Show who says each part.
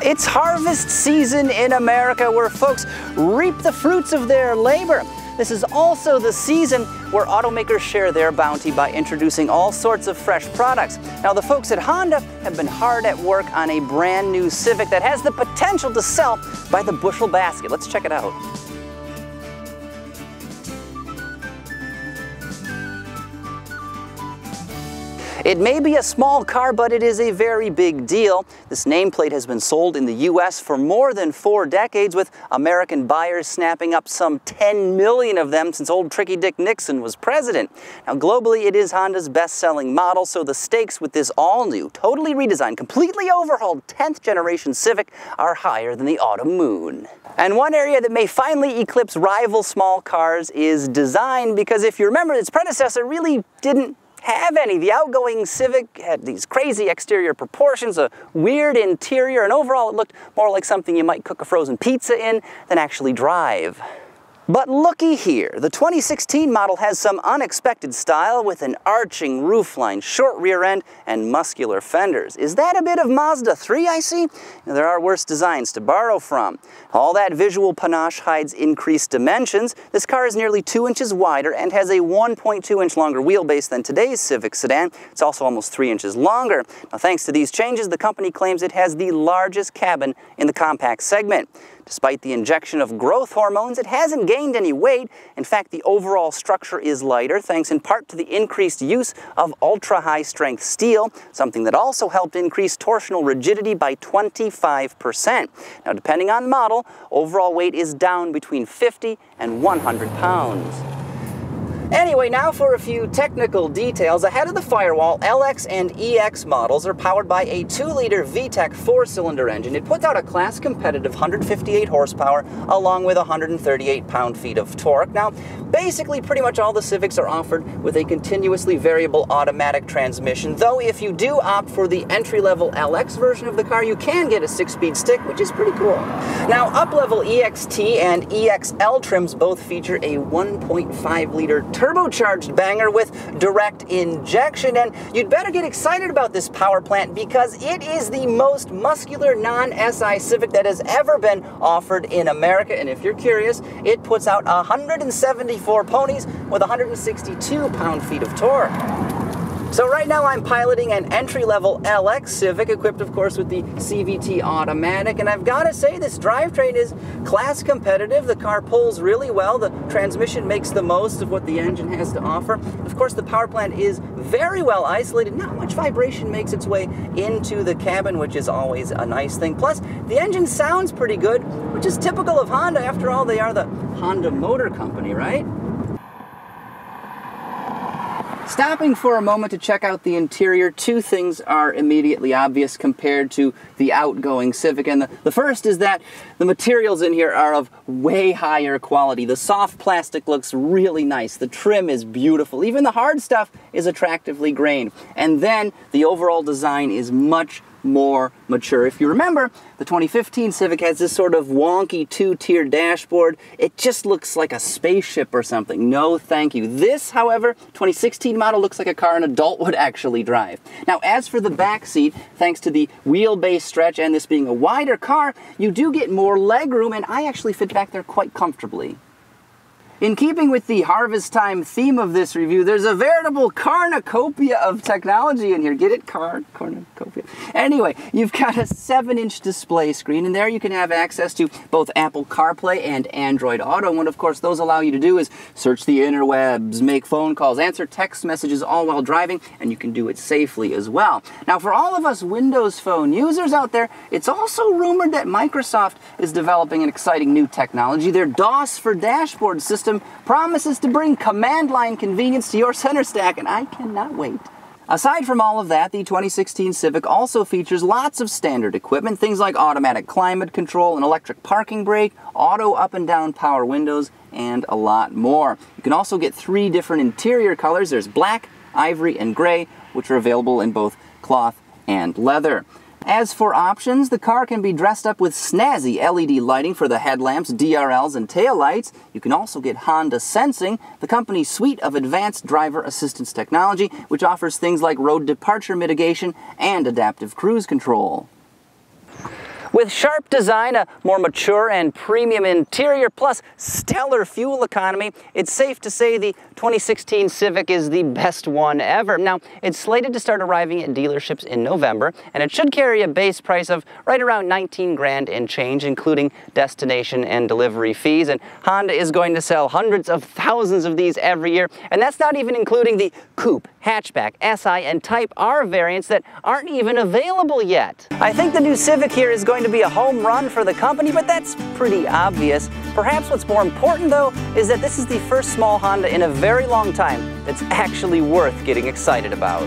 Speaker 1: It's harvest season in America where folks reap the fruits of their labor. This is also the season where automakers share their bounty by introducing all sorts of fresh products. Now, the folks at Honda have been hard at work on a brand new Civic that has the potential to sell by the bushel basket. Let's check it out. It may be a small car, but it is a very big deal. This nameplate has been sold in the U.S. for more than 4 decades, with American buyers snapping up some 10 million of them since old Tricky Dick Nixon was president. Now, globally, it is Honda's best-selling model, so the stakes with this all-new, totally redesigned, completely overhauled 10th generation Civic are higher than the autumn moon. And one area that may finally eclipse rival small cars is design, because if you remember, its predecessor really didn't have any. The outgoing Civic had these crazy exterior proportions, a weird interior, and overall it looked more like something you might cook a frozen pizza in than actually drive. But looky here, the 2016 model has some unexpected style with an arching roofline, short rear end, and muscular fenders. Is that a bit of Mazda 3 I see? Now, there are worse designs to borrow from. All that visual panache hides increased dimensions. This car is nearly 2 inches wider and has a 1.2 inch longer wheelbase than today's Civic sedan. It's also almost 3 inches longer. Now, thanks to these changes, the company claims it has the largest cabin in the compact segment. Despite the injection of growth hormones, it hasn't gained any weight. In fact, the overall structure is lighter, thanks in part to the increased use of ultra-high-strength steel, something that also helped increase torsional rigidity by 25%. Now, depending on model, overall weight is down between 50 and 100 pounds. Anyway, now for a few technical details. Ahead of the firewall, LX and EX models are powered by a 2-liter VTEC 4-cylinder engine. It puts out a class-competitive 158 horsepower along with 138 pound-feet of torque. Now, basically, pretty much all the Civics are offered with a continuously variable automatic transmission, though if you do opt for the entry-level LX version of the car, you can get a 6-speed stick, which is pretty cool. Now, up-level EXT and EXL trims both feature a 1.5-liter turbocharged banger with direct injection, and you'd better get excited about this power plant because it is the most muscular non-SI Civic that has ever been offered in America. And if you're curious, it puts out 174 ponies with 162 pound-feet of torque. So right now I'm piloting an entry-level LX Civic, equipped of course with the CVT automatic, and I've got to say this drivetrain is class competitive. The car pulls really well, the transmission makes the most of what the engine has to offer. Of course, the power plant is very well isolated. Not much vibration makes its way into the cabin, which is always a nice thing. Plus, the engine sounds pretty good, which is typical of Honda. After all, they are the Honda Motor Company, right? Stopping for a moment to check out the interior, 2 things are immediately obvious compared to the outgoing Civic. And the first is that the materials in here are of way higher quality. The soft plastic looks really nice. The trim is beautiful. Even the hard stuff is attractively grained. And then the overall design is much more mature. If you remember, the 2015 Civic has this sort of wonky 2-tier dashboard. It just looks like a spaceship or something. No thank you. This, however, 2016 model looks like a car an adult would actually drive. Now, as for the back seat, thanks to the wheelbase stretch and this being a wider car, you do get more legroom, and I actually fit back there quite comfortably. In keeping with the harvest time theme of this review, there's a veritable cornucopia of technology in here. Get it? Cornucopia. Anyway, you've got a 7-inch display screen, and there you can have access to both Apple CarPlay and Android Auto. And what, of course, those allow you to do is search the interwebs, make phone calls, answer text messages all while driving, and you can do it safely as well. Now, for all of us Windows Phone users out there, it's also rumored that Microsoft is developing an exciting new technology. Their DOS for Dashboard system promises to bring command line convenience to your center stack, and I cannot wait. Aside from all of that, the 2016 Civic also features lots of standard equipment, things like automatic climate control, an electric parking brake, auto up and down power windows, and a lot more. You can also get 3 different interior colors. There's black, ivory, and gray, which are available in both cloth and leather. As for options, the car can be dressed up with snazzy LED lighting for the headlamps, DRLs, and taillights. You can also get Honda Sensing, the company's suite of advanced driver assistance technology, which offers things like road departure mitigation and adaptive cruise control. With sharp design, a more mature and premium interior, plus stellar fuel economy, it's safe to say the 2016 Civic is the best one ever. Now, it's slated to start arriving at dealerships in November, and it should carry a base price of right around 19 grand and change, including destination and delivery fees. And Honda is going to sell hundreds of thousands of these every year, and that's not even including the coupe, hatchback, SI, and Type R variants that aren't even available yet. I think the new Civic here is going to be a home run for the company, but that's pretty obvious. Perhaps what's more important, though, is that this is the first small Honda in a very long time that's actually worth getting excited about.